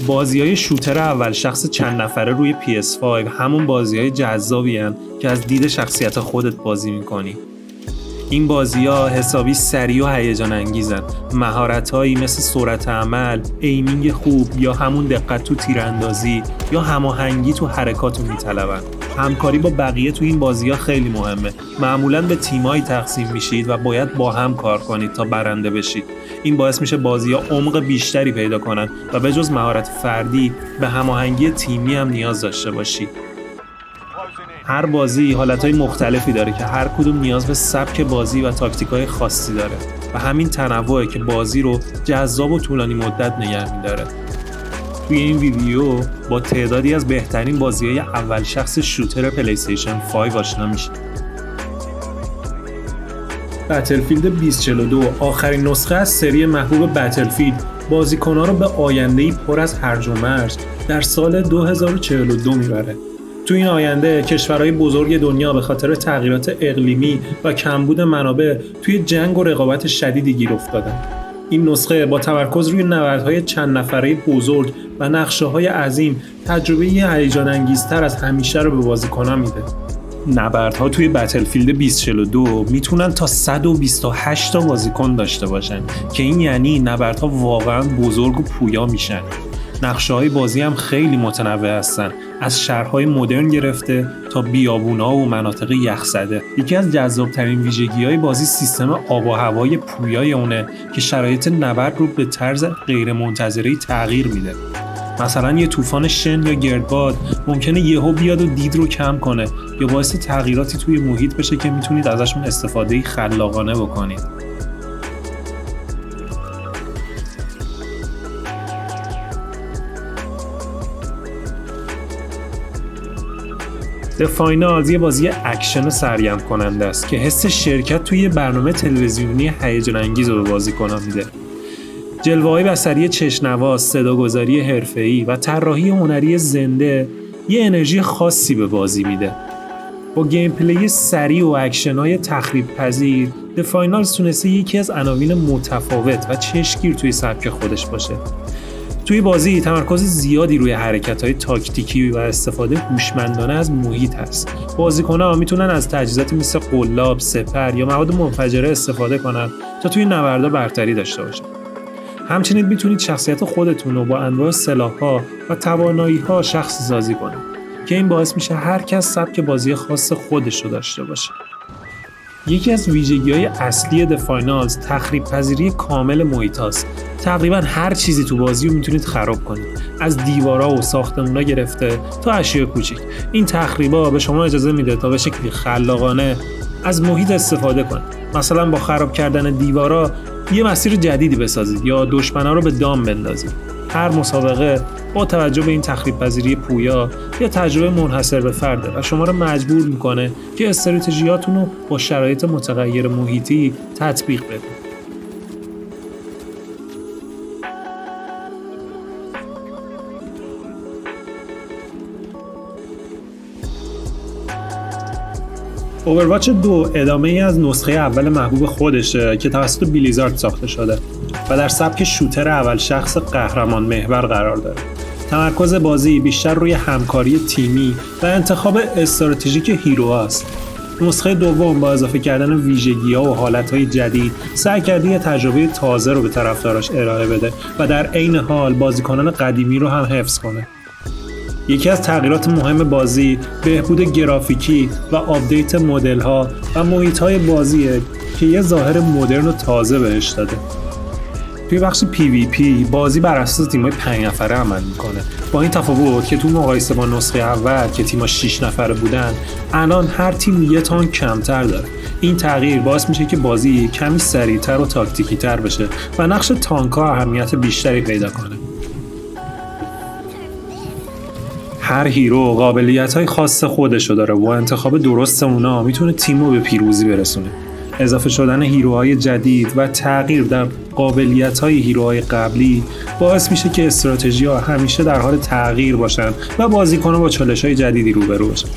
بازی‌های شوتر اول شخص چند نفره روی PS5 همون بازی‌های جذابی هن که از دید شخصیت خودت بازی می‌کنی. این بازی‌ها حسابی سریع و هیجان انگیزن. مهارت‌هایی مثل سرعت عمل، ایمینگ خوب یا همون دقت تو تیراندازی یا هماهنگی تو حرکاتو میطلبن. همکاری با بقیه تو این بازی‌ها خیلی مهمه. معمولاً به تیمایی تقسیم میشید و باید با هم کار کنید تا برنده بشید. این باعث میشه بازی‌ها عمق بیشتری پیدا کنن و به جز مهارت فردی به هماهنگی تیمی هم نیاز داشته باشی. هر بازی حالتهای مختلفی داره که هر کدوم نیاز به سبک بازی و تاکتیکای خاصی داره و همین تنوعه که بازی رو جذاب و طولانی مدت نگه می‌داره. توی این ویدیو با تعدادی از بهترین بازی‌های اول شخص شوتر پلی‌استیشن 5 آشنا میشید. بتلفیلد 2042 آخرین نسخه از سری محبوب بتلفیلد بازیکن‌ها رو به آینده‌ای پر از هرج و مرج در سال 2042 میبره. تو این آینده کشورهای بزرگ دنیا به خاطر تغییرات اقلیمی و کمبود منابع توی جنگ و رقابت شدیدی گیر افتادن. این نسخه با تمرکز روی نبردهای چند نفره بزرگ و نقشه‌های عظیم تجربه هیجان انگیزتر از همیشه رو به بازیکنان میده. نبردها توی بتلفیلد 2042 میتونن تا 128 تا بازیکن داشته باشن که این یعنی نبردها واقعا بزرگ و پویا میشن. نقشه‌های بازی هم خیلی متنوع هستن، از شهرهای مدرن گرفته تا بیابونا و مناطق یخزده. یکی از جذاب‌ترین ویژگی‌های بازی سیستم آب و هوای پویای اونه که شرایط نبرد رو به طرز غیرمنتظره‌ای تغییر میده. مثلا یه طوفان شن یا گردباد ممکنه یهو بیاد و دید رو کم کنه یا باعث تغییراتی توی محیط بشه که میتونید ازشون استفاده خلاقانه بکنید. The Finals یه بازی اکشن سرگرم کننده است که حس شرکت توی برنامه تلویزیونی هیجان انگیز رو به بازیکنان میده. جلوه‌های بصری چشم‌نواز، صداگذاری حرفه‌ای و طراحی هنری زنده یه انرژی خاصی به بازی میده. با گیم پلی سریع و اکشن‌های تخریب‌پذیر، The Finals تونسته یکی از عناوین متفاوت و چشمگیر توی سبک خودش باشه. توی بازی تمرکز زیادی روی حرکت‌های تاکتیکی و استفاده هوشمندانه از محیط هست. بازیکن‌ها میتونن از تجهیزاتی مثل قلاب، سپر یا مواد منفجره استفاده کنن تا توی نبردها برتری داشته باشن. همچنین میتونید شخصیت خودتون رو با انواع سلاح‌ها و توانایی‌ها شخصی سازی کنید که این باعث میشه هر کس سبک بازی خاص خودش رو داشته باشه. یکی از ویژگی‌های اصلی The Finals تخریب‌پذیری کامل محیط‌هاست. تقریباً هر چیزی تو بازی رو میتونید خراب کنید، از دیوارا و ساختمونا گرفته تا اشیاء کوچیک. این تخریب‌ها به شما اجازه میده تا به شکلی خلاقانه از محیط استفاده کنید. مثلا با خراب کردن دیوارا یه مسیر جدیدی بسازید یا دشمنا رو به دام بندازید. هر مسابقه با توجه به این تخریب‌پذیری پویا یا تجربه منحصر به فرده و شما رو مجبور میکنه که استراتژیاتون رو با شرایط متغیر محیطی تطبیق بدید. اوورواچ 2 ادامه ای از نسخه اول محبوب خودشه که توسط بلیزارد ساخته شده و در سبک شوتر اول شخص قهرمان محور قرار داره. تمرکز بازی بیشتر روی همکاری تیمی و انتخاب استراتژیک هیروهاست. نسخه دوم با اضافه کردن ویژگی‌ها و حالت‌های جدید سعی کرده یه تجربه تازه رو به طرفداراش ارائه بده و در عین حال بازیکنان قدیمی رو هم حفظ کنه. یکی از تغییرات مهم بازی بهبود گرافیکی و آپدیت مدل‌ها و محیط‌های بازیه که یه ظاهر مدرن و تازه بهش داده. توی بخش PvP بازی بر اساس تیم‌های 5 نفره عمل می‌کنه. با این تفاوت که تو مقایسه با نسخه اول که تیم‌ها 6 نفره بودن، الان هر تیم یه تانک کمتر داره. این تغییر باعث میشه که بازی کمی سریع‌تر و تاکتیکی‌تر بشه و نقش تانک‌ها اهمیت بیشتری پیدا کنه. هر هیرو قابلیت‌های خاص خودشو داره و انتخاب درست اونا میتونه تیم رو به پیروزی برسونه. اضافه شدن هیروهای جدید و تغییر در قابلیت‌های هیروهای قبلی باعث میشه که استراتژی‌ها همیشه در حال تغییر باشن و بازیکن‌ها با چالش‌های جدیدی روبرو باشن.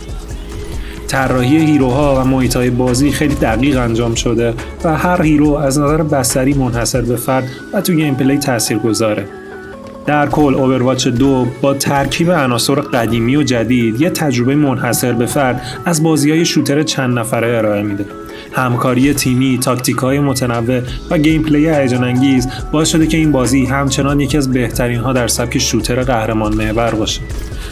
طراحی هیروها و محیط‌های بازی خیلی دقیق انجام شده و هر هیرو از نظر بصری منحصر به فرد و تو گیم پلی تاثیرگذاره. در کل اوورواچ 2 با ترکیب عناصر قدیمی و جدید یه تجربه منحصر به فرد از بازی‌های شوتر چند نفره ارائه میده. همکاری تیمی، تاکتیک‌های متنوع و گیم پلی هیجان انگیز باعث شده که این بازی همچنان یکی از بهترین‌ها در سبک شوتر قهرمان محور باشه.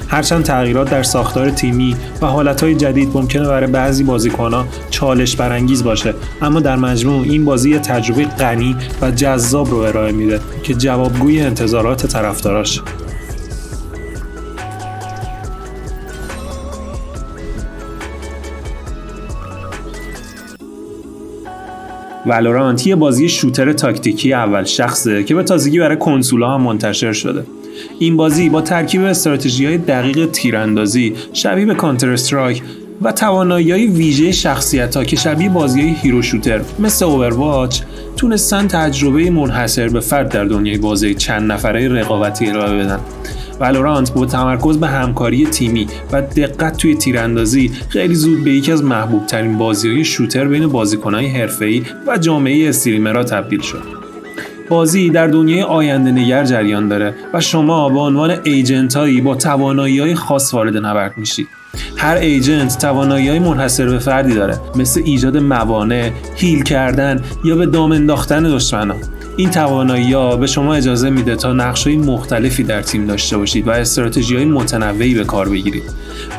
هرچند تغییرات در ساختار تیمی و حالتهای جدید ممکنه برای بعضی بازیکن‌ها چالش برانگیز باشه، اما در مجموع این بازی یه تجربه غنی و جذاب رو ارائه میده که جوابگوی انتظارات طرفداراش. والورانت یه بازی شوتر تاکتیکی اول شخصه که به تازگی برای کنسول‌ها هم منتشر شده. این بازی با ترکیب استراتژی‌های دقیق تیراندازی شبیه به کانتر استرایک و توانایی‌های ویژه شخصیت‌ها که شبیه بازی‌های هیرو شوتر مثل اوورواچ تونستن تجربه منحصر به فرد در دنیای بازی چند نفره رقابتی ارائه بدن. والورانت با تمرکز به همکاری تیمی و دقت توی تیراندازی خیلی زود به یکی از محبوب ترین بازی‌های شوتر بین بازیکن‌های حرفه‌ای و جامعه استریمرها تبدیل شد. بازی در دنیای آینده نگر جریان داره و شما به عنوان ایجنتایی با توانایی‌های خاص وارد نبرد میشید. هر ایجنت توانایی‌های منحصر به فردی داره، مثل ایجاد موانع، هیل کردن یا به دام انداختن دشمنان. این توانایی‌ها به شما اجازه میده تا نقش‌های مختلفی در تیم داشته باشید و استراتژی‌های متنوعی به کار بگیرید.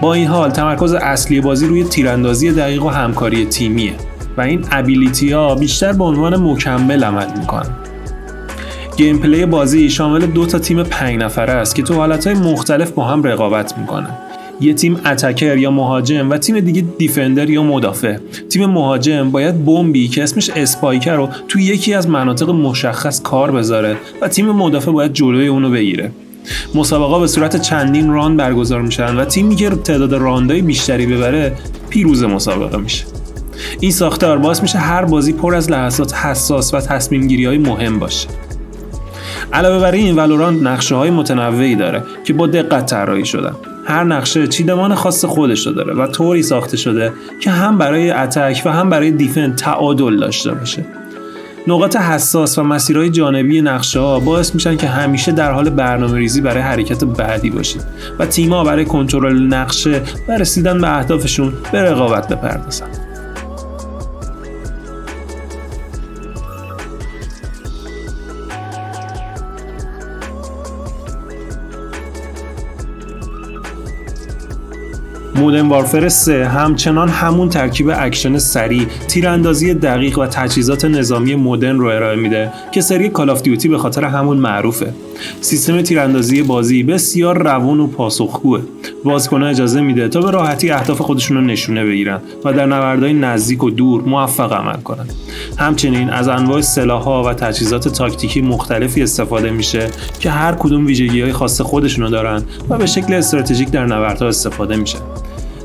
با این حال تمرکز اصلی بازی روی تیراندازی دقیق و همکاری تیمیه و این ابیلیتی‌ها بیشتر به عنوان مکمل عمل می‌کنن. گیم پلی بازی شامل 2 تیم 5 نفره است که تو حالتهای مختلف با هم رقابت میکنن. یه تیم اتکر یا مهاجم و تیم دیگه دیفندر یا مدافع. تیم مهاجم باید بمبی که اسمش اسپایکر رو توی یکی از مناطق مشخص کار بذاره و تیم مدافع باید جلوی اونو بگیره. مسابقه به صورت چندین راند برگزار میشن و تیمی که تعداد راندهای بیشتری ببره پیروز مسابقه میشه. این ساختار باعث میشه هر بازی پر از لحظات حساس و تصمیم گیری‌های مهم باشه. علاوه بر این والورانت نقشه‌های متنوعی داره که با دقت طراحی شدن. هر نقشه چیدمان خاص خودش رو داره و طوری ساخته شده که هم برای اتک و هم برای دیفنس تعادل داشته باشه. نقاط حساس و مسیرهای جانبی نقشه‌ها باعث میشن که همیشه در حال برنامه‌ریزی برای حرکت بعدی باشید و تیم‌ها برای کنترل نقشه و رسیدن به اهدافشون به رقابت بپردازن. مودرن وارفر 3 همچنان همون ترکیب اکشن سریع، تیراندازی دقیق و تجهیزات نظامی مدرن رو ارائه میده که سری کال آف دیوتی به خاطر همون معروفه. سیستم تیراندازی بازی بسیار روون و پاسخگوه. بازیکن‌ها اجازه میده تا به راحتی اهداف خودشون رو نشونه بگیرن و در نبردهای نزدیک و دور موفق عمل کنن. همچنین از انواع سلاح‌ها و تجهیزات تاکتیکی مختلفی استفاده میشه که هر کدوم ویژگی‌های خاص خودشونو دارن و به شکل استراتژیک در نبردها استفاده میشه.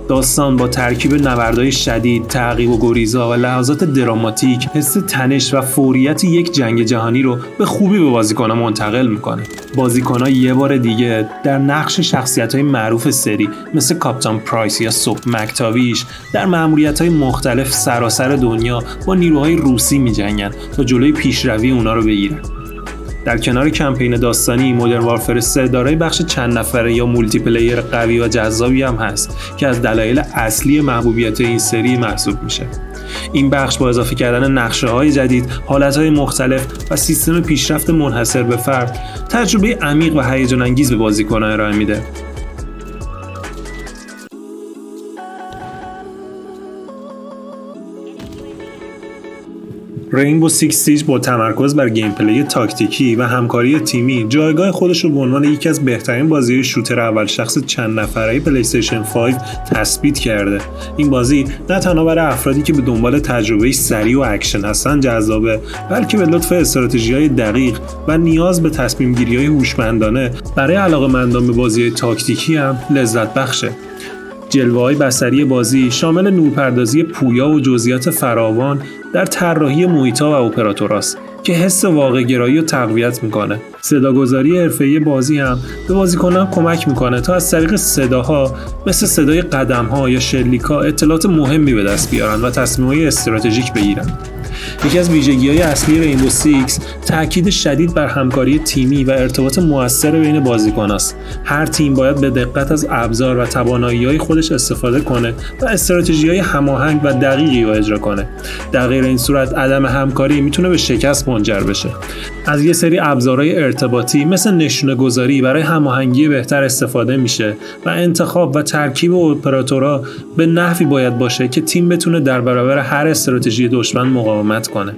داستان با ترکیب نبردهای شدید، تعقیب و گریزها و لحظات دراماتیک حس تنش و فوریت یک جنگ جهانی رو به خوبی به بازیکن‌ها منتقل میکنه. بازیکن‌ها یه بار دیگه در نقش شخصیت‌های معروف سری مثل کاپیتان پرایس یا سوپ مکتاویش در مأموریت‌های مختلف سراسر دنیا با نیروهای روسی می‌جنگن تا جلوی پیشروی اونا رو بگیرن. در کنار کمپین داستانی، مودرن وارفر 3 دارای بخش چند نفره یا مولتی پلیر قوی و جذابی هم هست که از دلایل اصلی محبوبیت این سری محسوب میشه. این بخش با اضافه کردن نقشه‌های جدید، حالت‌های مختلف و سیستم پیشرفت منحصر به فرد، تجربه عمیق و هیجان انگیز به بازیکنان ارائه میده. رینبو سیکس سیج با تمرکز بر گیم پلی تاکتیکی و همکاری تیمی جایگاه خودش رو به عنوان یکی از بهترین بازی‌های شوتر اول شخص چند نفره پلی استیشن 5 تثبیت کرده. این بازی نه تنها برای افرادی که به دنبال تجربه سریع و اکشن هستن جذابه، بلکه به لطف استراتژی‌های دقیق و نیاز به تصمیم‌گیری‌های هوشمندانه برای علاقه‌مندان به بازی‌های تاکتیکی هم لذت بخشه. جلوه‌های بصری بازی شامل نورپردازی پویا و جزئیات فراوان در طراحی محیط‌ها و اپراتوراست که حس واقع‌گرایی رو تقویت میکنه. صداگذاری حرفه‌ای بازی هم به بازیکنان کمک میکنه تا از طریق صداها مثل صدای قدم‌ها یا شلیک‌ها اطلاعات مهمی به دست بیارن و تصمیم‌های استراتژیک بگیرن. یکی از ویژگی‌های اصلی رینبو سیکس تاکید شدید بر همکاری تیمی و ارتباط مؤثر بین بازیکناست. هر تیم باید به دقت از ابزار و توانایی‌های خودش استفاده کنه و استراتژی‌های هماهنگ و دقیقی رو اجرا کنه. در غیر این صورت عدم همکاری میتونه به شکست منجر بشه. از یه سری ابزارهای ارتباطی مثل نشونه‌گذاری برای هماهنگی بهتر استفاده میشه و انتخاب و ترکیب اپراتورها به نحوی باید باشه که تیم بتونه در برابر هر استراتژی دشمن مقاومت کنه.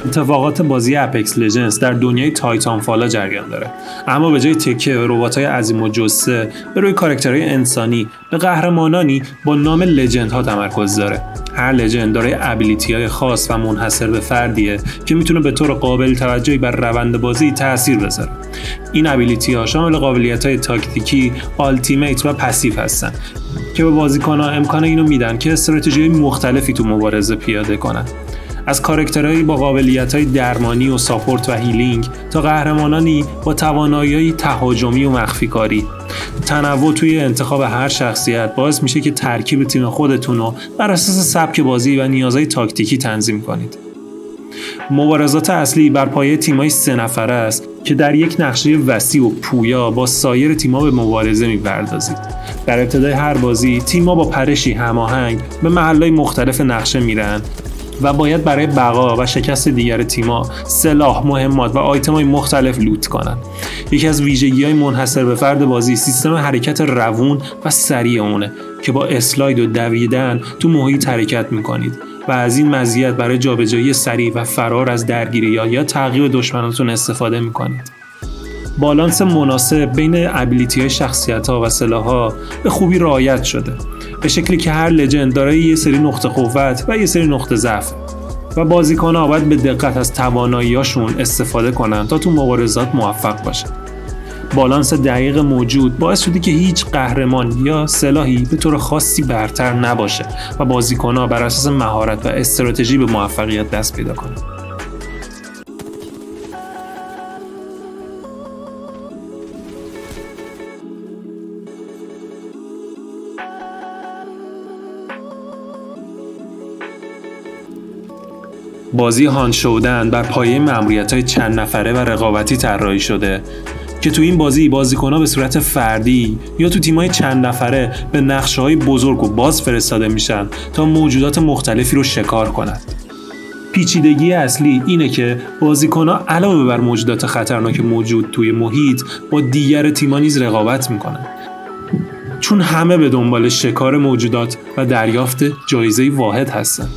اتفاقات بازی اپکس لژندز در دنیای تایتانفالا جریان داره، اما به جای تکیه به ربات‌های عظیم الجثه به روی کاراکترهای انسانی به قهرمانانی با نام لژندها تمرکز داره. هر لژند داره ابیلیتی‌های خاص و منحصر به فردیه که میتونه به طور قابل توجهی بر روند بازی تأثیر بذاره. این ابیلیتی‌ها شامل قابلیت‌های تاکتیکی، آلتیمیت و پسیو هستن که به بازیکن‌ها امکان اینو میدن که استراتژی‌های مختلفی تو مبارزه پیاده کنن. از کاراکترهایی با قابلیت‌های درمانی و ساپورت و هیلینگ تا قهرمانانی با توانایی‌های تهاجمی و مخفی‌کاری. تنوع توی انتخاب هر شخصیت باعث میشه که ترکیب تیم خودتون رو بر اساس سبک بازی و نیازهای تاکتیکی تنظیم کنید. مبارزات اصلی بر پایه تیم‌های 3 نفره است که در یک نقشه وسیع و پویا با سایر تیم‌ها به مبارزه می‌پردازید. در ابتدای هر بازی تیم‌ها با پرشی هماهنگ به محل‌های مختلف نقشه میرن و باید برای بقا و شکست دیگر تیم‌ها سلاح، مهمات و آیتم‌های مختلف لوت کنن. یکی از ویژگی‌های منحصر به فرد بازی سیستم حرکت روون و سریع اونه که با اسلاید و دویدن تو محیط حرکت می‌کنید و از این مزیت برای جابجایی سریع و فرار از درگیری‌ها یا تعقیب دشمنانتون استفاده می‌کنید. بالانس مناسب بین ابیلیتی‌های شخصیت‌ها و سلاح‌ها به خوبی رعایت شده، به شکلی که هر لژند دارای یه سری نقطه قوت و یه سری نقطه ضعف و بازیکن‌ها باید به دقت از توانایی‌هاشون استفاده کنن تا تو مبارزات موفق باشن. بالانس دقیق موجود باعث شده که هیچ قهرمان یا سلاحی به طور خاصی برتر نباشه و بازیکن‌ها بر اساس مهارت و استراتژی به موفقیت دست پیدا کنن. بازی هانت شودن بر پایه مأموریت‌های چند نفره و رقابتی طراحی شده که تو این بازی بازیکن‌ها به صورت فردی یا تو تیم‌های چند نفره به نقشه‌های بزرگ و باز فرستاده میشن تا موجودات مختلفی رو شکار کنند. پیچیدگی اصلی اینه که بازیکن‌ها علاوه بر موجودات خطرناک موجود توی محیط با دیگر تیم‌ها نیز رقابت میکنن، چون همه به دنبال شکار موجودات و دریافت جایزه واحد هستن.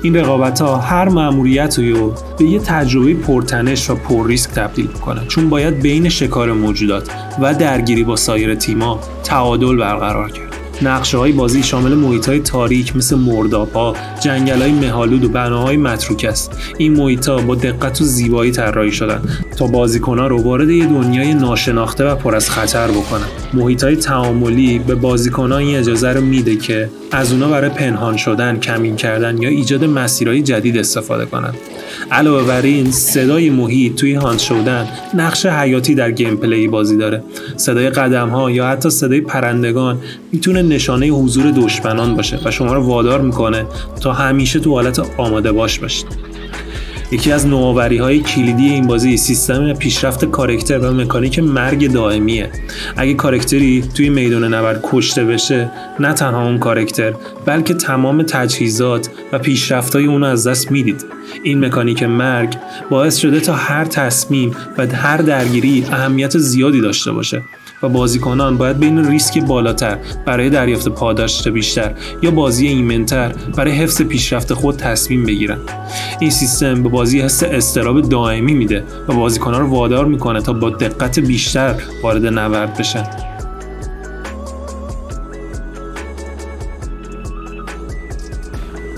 این رقابت‌ها هر مأموریت رو به یه تجربه پرتنش و پر ریسک تبدیل می‌کنه، چون باید بین شکار موجودات و درگیری با سایر تیم‌ها تعادل برقرار کرد. نقشه‌های بازی شامل محیط‌های تاریک مثل مرداب‌ها، جنگل‌های مه‌آلود و بناهای متروک است. این محیط‌ها با دقت و زیبایی طراحی شدن تا بازیکن‌ها رو وارد یه دنیای ناشناخته و پر از خطر بکنن. محیط‌های تعاملی به بازیکن‌ها این اجازه رو میده که از اونا برای پنهان شدن، کمین کردن یا ایجاد مسیرهای جدید استفاده کنن. علاوه بر این، صدای محیط توی هانت شودن نقش حیاتی در گیم پلی بازی داره. صدای قدم‌ها یا حتی صدای پرندگان میتونه نشانه حضور دشمنان باشه و شما رو وادار میکنه تا همیشه تو حالت آماده باش باشید. یکی از نوآوری‌های کلیدی این بازی سیستم پیشرفت کاراکتر و مکانیک مرگ دائمیه. اگه کاراکتری توی میدان نبرد کشته بشه، نه تنها اون کاراکتر بلکه تمام تجهیزات و پیشرفت‌های اون از دست میدید. این مکانیک مرگ باعث شده تا هر تصمیم و هر درگیری اهمیت زیادی داشته باشه و بازیکنان باید بین ریسک بالاتر برای دریافت پاداش بیشتر یا بازی ایمن‌تر برای حفظ پیشرفت خود تصمیم بگیرن. این سیستم به بازی حس اضطراب دائمی میده و بازیکنان رو وادار میکنه تا با دقت بیشتر وارد نبرد بشن.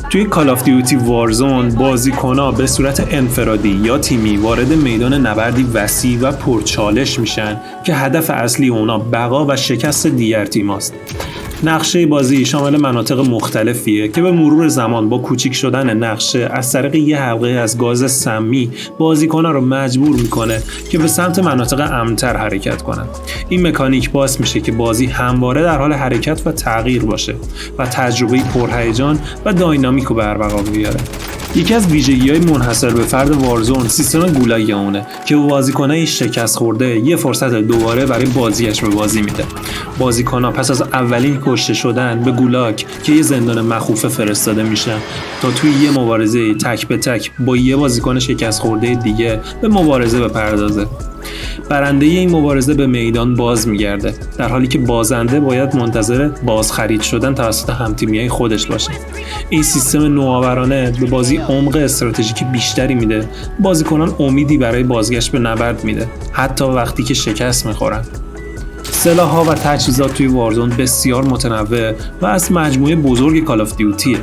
توی کال آف دیوتی وارزون بازیکن‌ها به صورت انفرادی یا تیمی وارد میدان نبردی وسیع و پرچالش میشن که هدف اصلی اونا بقا و شکست دیگر تیم است. نقشه بازی شامل مناطق مختلفیه که به مرور زمان با کوچیک شدن نقشه از طریق یه حلقه از گاز سمی بازیکن‌ها رو مجبور میکنه که به سمت مناطق امن‌تر حرکت کنن. این مکانیک باعث میشه که بازی همواره در حال حرکت و تغییر باشه و تجربه پرهیجان و داینامیک رو به ارمغان بیاره. یکی از ویژگی‌های منحصر به فرد وارزون سیستم گولاگ اونه که به بازیکنای شکست خورده یه فرصت دوباره برای بازیش به بازی میده. بازیکن‌ها پس از اولین کشته شدن به گولاگ که یه زندان مخوفه فرستاده میشن تا توی یه مبارزه تک به تک با یه بازیکن شکست خورده دیگه به مبارزه بپردازه. برنده این مبارزه به میدان باز میگرده، در حالی که بازنده باید منتظر بازخرید شدن توسط همتیمیای خودش باشه. این سیستم نوآورانه به بازی عمق استراتژیک بیشتری میده، بازیکنان امیدی برای بازگشت به نبرد میده، حتی وقتی که شکست میخورن. سلاح‌ها و تجهیزات توی وارزون بسیار متنوع و از مجموعه بزرگ کال آف دیوتیه.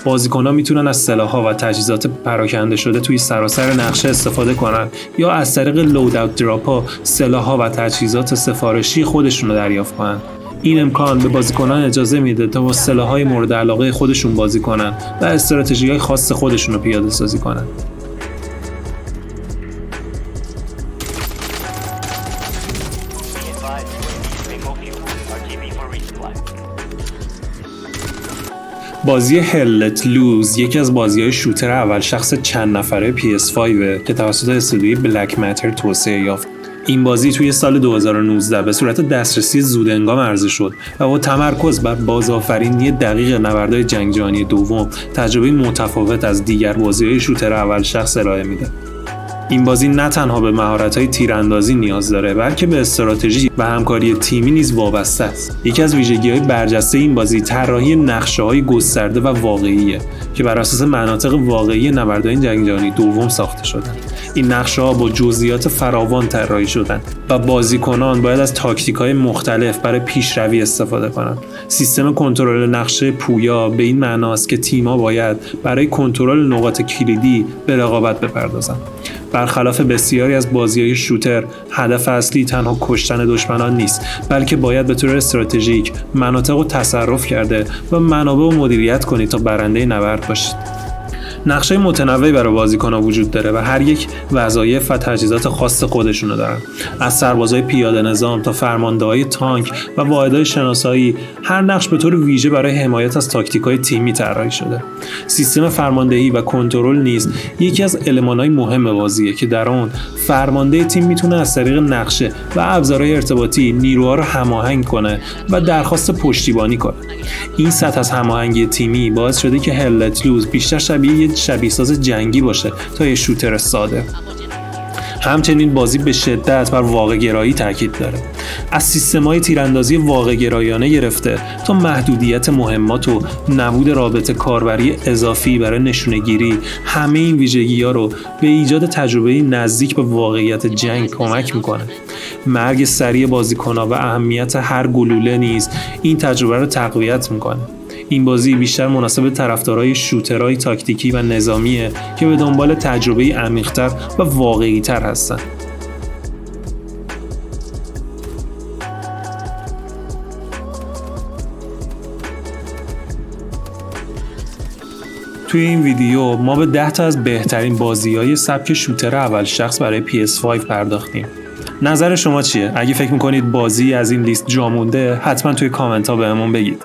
بازیکن‌ها میتونن از سلاح‌ها و تجهیزات پراکنده شده توی سراسر نقشه استفاده کنن یا از طریق لود اوت دراپ‌ها سلاح‌ها و تجهیزات سفارشی خودشون رو دریافت کنن. این امکان به بازیکنان اجازه میده تا با سلاح‌های مورد علاقه خودشون بازی کنن و استراتژی‌های خاص خودشون رو پیاده سازی کنن. بازی Hell Let Loose یکی از بازی‌های شوتر اول شخص چند نفره PS5 که توسط استودیوی بلک ماتر توسعه یافت. این بازی توی سال 2019 به صورت دسترسی زودهنگام عرضه شد و با تمرکز بر بازآفرینی دقیق نبردهای جنگ جهانی دوم تجربه متفاوت از دیگر بازی‌های شوتر اول شخص ارائه میده. این بازی نه تنها به مهارت‌های تیراندازی نیاز داره، بلکه به استراتژی و همکاری تیمی نیز وابسته است. یکی از ویژگی‌های برجسته این بازی طراحی نقشه‌های گسترده و واقعیه که بر اساس مناطق واقعی نبردهای جنگ جهانی دوم ساخته شدند. این نقشه‌ها با جزئیات فراوان طراحی شدند و بازیکنان باید از تاکتیک‌های مختلف برای پیشروی استفاده کنند. سیستم کنترل نقشه پویا به این معناست که تیم‌ها باید برای کنترل نقاط کلیدی به رقابت بپردازند. برخلاف بسیاری از بازی‌های شوتر، هدف اصلی تنها کشتن دشمنان نیست، بلکه باید به طور استراتژیک مناطق رو تصرف کرده و منابع رو مدیریت کنید تا برنده نبرد باشید. نقشه متنوعی برای بازیکن‌ها وجود داره و هر یک وظایف و تجهیزات خاص خودشونو دارن. از سربازای پیاده نظام تا فرمانده‌های تانک و واحدهای شناسایی، هر نقش به طور ویژه برای حمایت از تاکتیک‌های تیمی طراحی شده. سیستم فرماندهی و کنترل نیز یکی از المان‌های مهم بازیه که در اون فرمانده تیم میتونه از طریق نقشه و ابزارهای ارتباطی نیروها رو هماهنگ کنه و درخواست پشتیبانی کنه. این سطح از هماهنگی تیمی باعث شده که Hell Let Loose بیشتر شبیه ساز جنگی باشه تا یه شوتر ساده. همچنین بازی به شدت بر واقع گرایی تاکید داره. از سیستم‌های تیراندازی واقع گرایانه گرفته تا محدودیت مهمات و نبود رابط کاربری اضافی برای نشونه‌گیری، همه این ویژگی‌ها رو به ایجاد تجربه نزدیک به واقعیت جنگ کمک می‌کنه. مرگ سریع بازیکن‌ها و اهمیت هر گلوله نیز این تجربه رو تقویت می‌کنه. این بازی بیشتر مناسب طرفدارای شوترهای تاکتیکی و نظامیه که به دنبال تجربه عمیق‌تر و واقعی‌تر هستن. توی این ویدیو ما به 10 تا از بهترین بازی‌های سبک شوتر اول شخص برای PS5 پرداختیم. نظر شما چیه؟ اگه فکر می‌کنید بازی از این لیست جا مونده، حتما توی کامنت ها بهمون بگید.